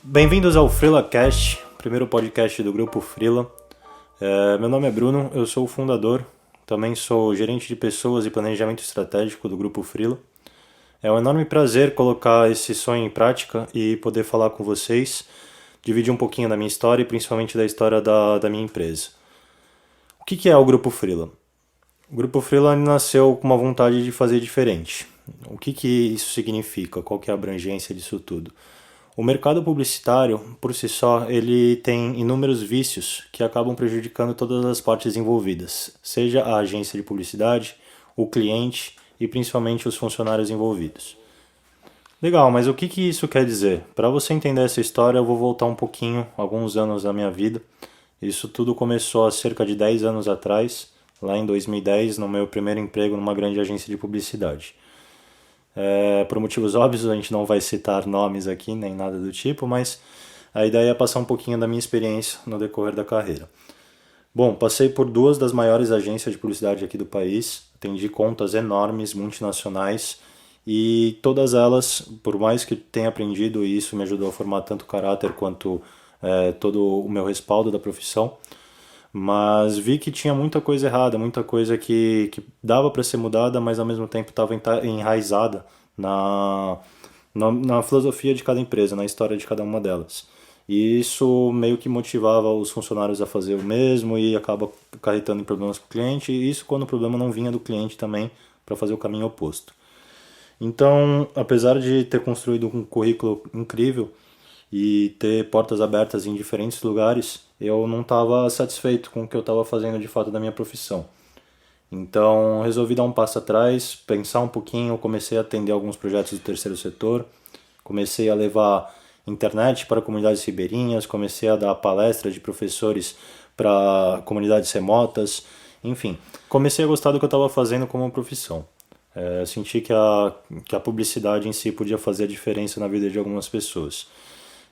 Bem-vindos ao FreelaCast, primeiro podcast do Grupo Freela. Meu nome é Bruno, eu sou o fundador, também sou gerente de pessoas e planejamento estratégico do Grupo Freela. É um enorme prazer colocar esse sonho em prática e poder falar com vocês, dividir um pouquinho da minha história e principalmente da história da minha empresa. O que é o Grupo Freela? O Grupo Freela nasceu com uma vontade de fazer diferente. O que isso significa? Qual que é a abrangência disso tudo? O mercado publicitário, por si só, ele tem inúmeros vícios que acabam prejudicando todas as partes envolvidas, seja a agência de publicidade, o cliente e principalmente os funcionários envolvidos. Legal, mas o que isso quer dizer? Para você entender essa história, eu vou voltar um pouquinho, alguns anos da minha vida. Isso tudo começou há cerca de 10 anos atrás, lá em 2010, no meu primeiro emprego numa grande agência de publicidade. Por motivos óbvios, a gente não vai citar nomes aqui, nem nada do tipo, mas a ideia é passar um pouquinho da minha experiência no decorrer da carreira. Bom, passei por duas das maiores agências de publicidade aqui do país, atendi contas enormes, multinacionais, e todas elas, por mais que tenha aprendido, e isso me ajudou a formar tanto caráter quanto todo o meu respaldo da profissão, mas vi que tinha muita coisa errada, muita coisa que dava para ser mudada, mas ao mesmo tempo estava enraizada na filosofia de cada empresa, na história de cada uma delas. E isso meio que motivava os funcionários a fazer o mesmo e acaba acarretando em problemas com o cliente, e isso quando o problema não vinha do cliente também, para fazer o caminho oposto. Então, apesar de ter construído um currículo incrível, e ter portas abertas em diferentes lugares, eu não estava satisfeito com o que eu estava fazendo de fato da minha profissão. Então resolvi dar um passo atrás, pensar um pouquinho, comecei a atender alguns projetos do terceiro setor, comecei a levar internet para comunidades ribeirinhas, comecei a dar palestras de professores para comunidades remotas, enfim, comecei a gostar do que eu estava fazendo como profissão. Senti que a publicidade em si podia fazer a diferença na vida de algumas pessoas.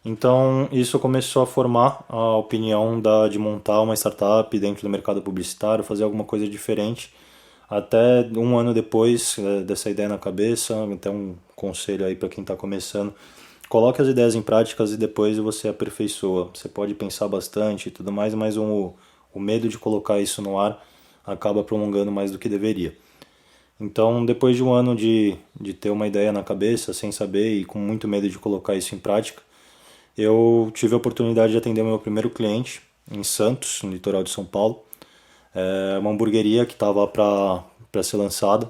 Então, isso começou a formar a opinião de montar uma startup dentro do mercado publicitário, fazer alguma coisa diferente. Até um ano depois dessa ideia na cabeça, até um conselho aí para quem está começando, coloque as ideias em práticas e depois você aperfeiçoa. Você pode pensar bastante e tudo mais, mas o medo de colocar isso no ar acaba prolongando mais do que deveria. Então, depois de um ano de ter uma ideia na cabeça, sem saber e com muito medo de colocar isso em prática, eu tive a oportunidade de atender o meu primeiro cliente em Santos, no litoral de São Paulo. Uma hamburgueria que estava para ser lançada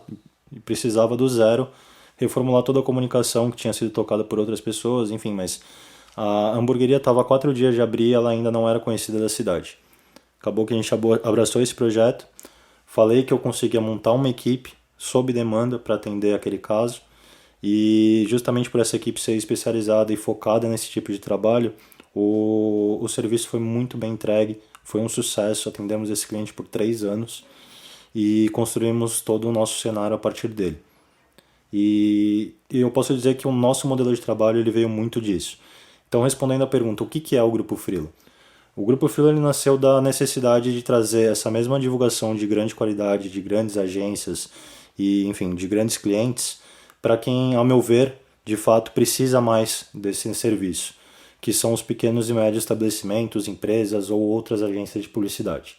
e precisava do zero reformular toda a comunicação que tinha sido tocada por outras pessoas, enfim, mas a hamburgueria estava há 4 dias de abrir e ela ainda não era conhecida da cidade. Acabou que a gente abraçou esse projeto, falei que eu conseguia montar uma equipe sob demanda para atender aquele caso, e justamente por essa equipe ser especializada e focada nesse tipo de trabalho, o serviço foi muito bem entregue, foi um sucesso, atendemos esse cliente por 3 anos e construímos todo o nosso cenário a partir dele. E eu posso dizer que o nosso modelo de trabalho ele veio muito disso. Então, respondendo à pergunta, o que é o Grupo Freela? O Grupo Freela ele nasceu da necessidade de trazer essa mesma divulgação de grande qualidade, de grandes agências e, enfim, de grandes clientes, para quem, ao meu ver, de fato precisa mais desse serviço, que são os pequenos e médios estabelecimentos, empresas ou outras agências de publicidade.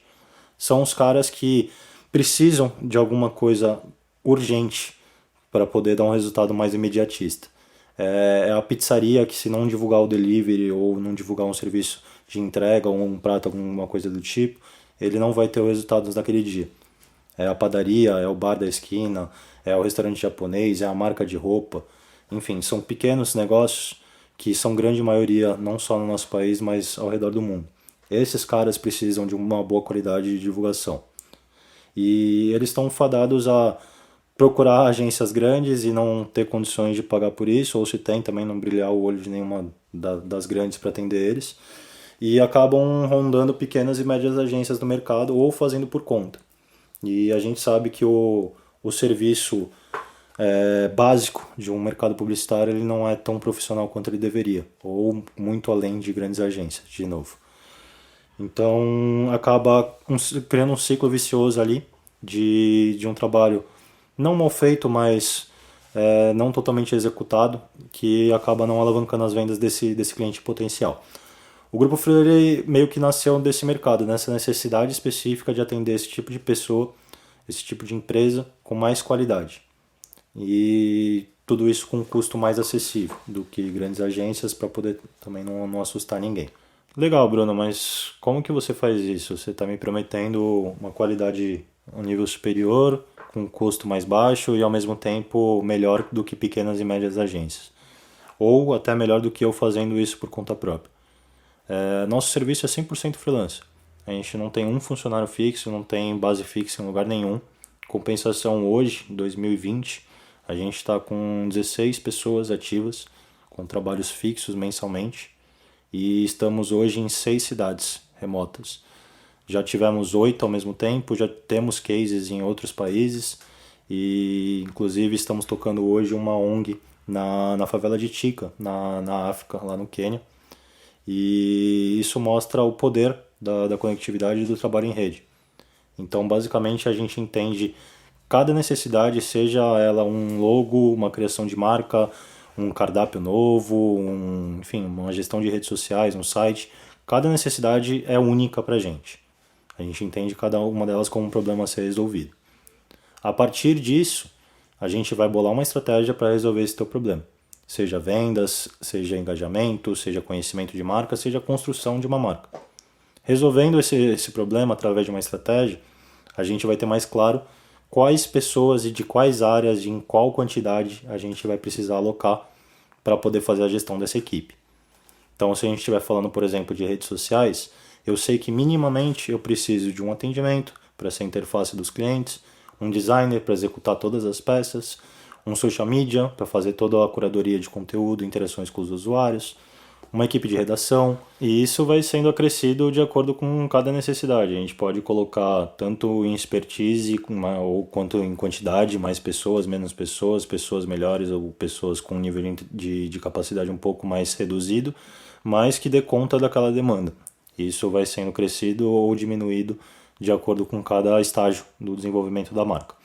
São os caras que precisam de alguma coisa urgente para poder dar um resultado mais imediatista. É a pizzaria que, se não divulgar o delivery ou não divulgar um serviço de entrega ou um prato, alguma coisa do tipo, ele não vai ter os resultados naquele dia. É a padaria, é o bar da esquina, é o restaurante japonês, é a marca de roupa. Enfim, são pequenos negócios que são grande maioria não só no nosso país, mas ao redor do mundo. Esses caras precisam de uma boa qualidade de divulgação. E eles estão fadados a procurar agências grandes e não ter condições de pagar por isso, ou se tem também não brilhar o olho de nenhuma das grandes para atender eles. E acabam rondando pequenas e médias agências do mercado ou fazendo por conta. E a gente sabe que o serviço básico de um mercado publicitário ele não é tão profissional quanto ele deveria, ou muito além de grandes agências, de novo. Então acaba criando um ciclo vicioso ali de um trabalho não mal feito, mas não totalmente executado, que acaba não alavancando as vendas desse cliente potencial. O Grupo Freela ele meio que nasceu desse mercado, nessa necessidade específica de atender esse tipo de pessoa, esse tipo de empresa com mais qualidade. E tudo isso com um custo mais acessível do que grandes agências para poder também não assustar ninguém. Legal, Bruno, mas como que você faz isso? Você está me prometendo uma qualidade a um nível superior, com um custo mais baixo e ao mesmo tempo melhor do que pequenas e médias agências. Ou até melhor do que eu fazendo isso por conta própria. Nosso serviço é 100% freelance. A gente não tem um funcionário fixo, não tem base fixa em lugar nenhum. Compensação hoje, 2020, a gente está com 16 pessoas ativas, com trabalhos fixos mensalmente. E estamos hoje em 6 cidades remotas. Já tivemos 8 ao mesmo tempo, já temos cases em outros países e inclusive estamos tocando hoje uma ONG na favela de Tika, na África, lá no Quênia. E isso mostra o poder da conectividade e do trabalho em rede. Então, basicamente, a gente entende cada necessidade, seja ela um logo, uma criação de marca, um cardápio novo, enfim, uma gestão de redes sociais, um site. Cada necessidade é única para a gente. A gente entende cada uma delas como um problema a ser resolvido. A partir disso, a gente vai bolar uma estratégia para resolver esse teu problema. Seja vendas, seja engajamento, seja conhecimento de marca, seja construção de uma marca. Resolvendo esse problema através de uma estratégia, a gente vai ter mais claro quais pessoas e de quais áreas e em qual quantidade a gente vai precisar alocar para poder fazer a gestão dessa equipe. Então, se a gente estiver falando, por exemplo, de redes sociais, eu sei que minimamente eu preciso de um atendimento para essa interface dos clientes, um designer para executar todas as peças, um social media para fazer toda a curadoria de conteúdo, interações com os usuários, uma equipe de redação, e isso vai sendo acrescido de acordo com cada necessidade. A gente pode colocar tanto em expertise ou quanto em quantidade, mais pessoas, menos pessoas, pessoas melhores ou pessoas com um nível de capacidade um pouco mais reduzido, mas que dê conta daquela demanda. Isso vai sendo crescido ou diminuído de acordo com cada estágio do desenvolvimento da marca.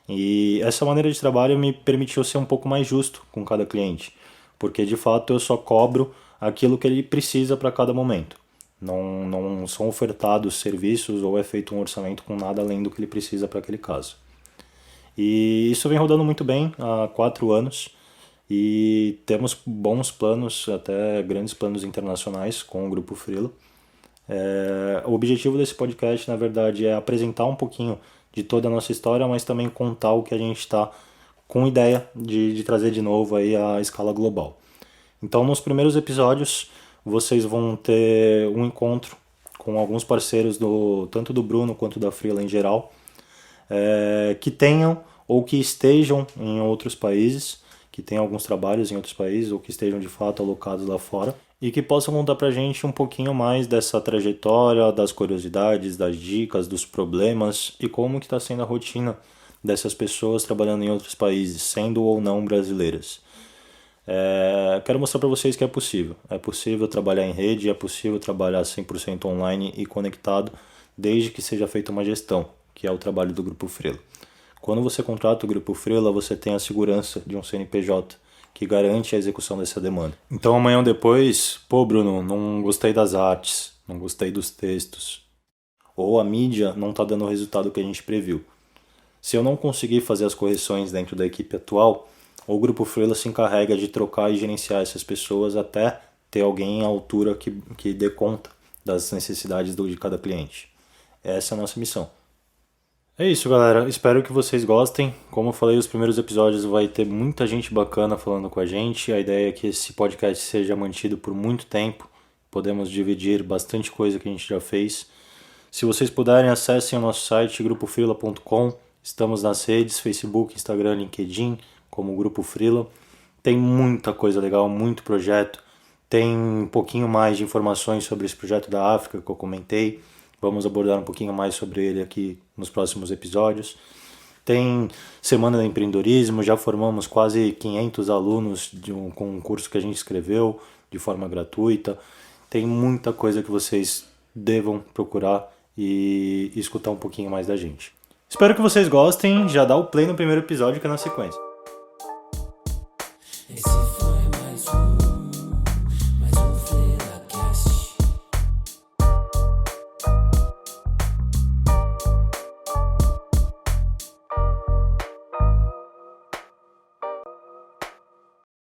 E essa maneira de trabalho me permitiu ser um pouco mais justo com cada cliente, porque de fato eu só cobro aquilo que ele precisa para cada momento. Não são ofertados serviços ou é feito um orçamento com nada além do que ele precisa para aquele caso. E isso vem rodando muito bem há 4 anos e temos bons planos, até grandes planos internacionais com o Grupo Freela. O objetivo desse podcast, na verdade, é apresentar um pouquinho de toda a nossa história, mas também contar o que a gente está com ideia de trazer de novo aí à escala global. Então, nos primeiros episódios, vocês vão ter um encontro com alguns parceiros, tanto do Bruno quanto da Freela em geral, que tenham ou que estejam em outros países, que tenham alguns trabalhos em outros países ou que estejam de fato alocados lá fora, e que possam contar pra gente um pouquinho mais dessa trajetória, das curiosidades, das dicas, dos problemas e como que está sendo a rotina dessas pessoas trabalhando em outros países, sendo ou não brasileiras. Quero mostrar para vocês que é possível. É possível trabalhar em rede, é possível trabalhar 100% online e conectado, desde que seja feita uma gestão, que é o trabalho do Grupo Freela. Quando você contrata o Grupo Freela, você tem a segurança de um CNPJ, que garante a execução dessa demanda. Então amanhã ou depois, Bruno, não gostei das artes, não gostei dos textos, ou a mídia não está dando o resultado que a gente previu. Se eu não conseguir fazer as correções dentro da equipe atual, o Grupo Freela se encarrega de trocar e gerenciar essas pessoas até ter alguém à altura que dê conta das necessidades de cada cliente. Essa é a nossa missão. É isso, galera. Espero que vocês gostem. Como eu falei, os primeiros episódios vai ter muita gente bacana falando com a gente. A ideia é que esse podcast seja mantido por muito tempo. Podemos dividir bastante coisa que a gente já fez. Se vocês puderem, acessem o nosso site grupofreela.com. Estamos nas redes, Facebook, Instagram, LinkedIn, como Grupo Freela. Tem muita coisa legal, muito projeto. Tem um pouquinho mais de informações sobre esse projeto da África que eu comentei. Vamos abordar um pouquinho mais sobre ele aqui nos próximos episódios. Tem Semana do Empreendedorismo, já formamos quase 500 alunos com um curso que a gente escreveu de forma gratuita. Tem muita coisa que vocês devam procurar e escutar um pouquinho mais da gente. Espero que vocês gostem, já dá o play no primeiro episódio que é na sequência.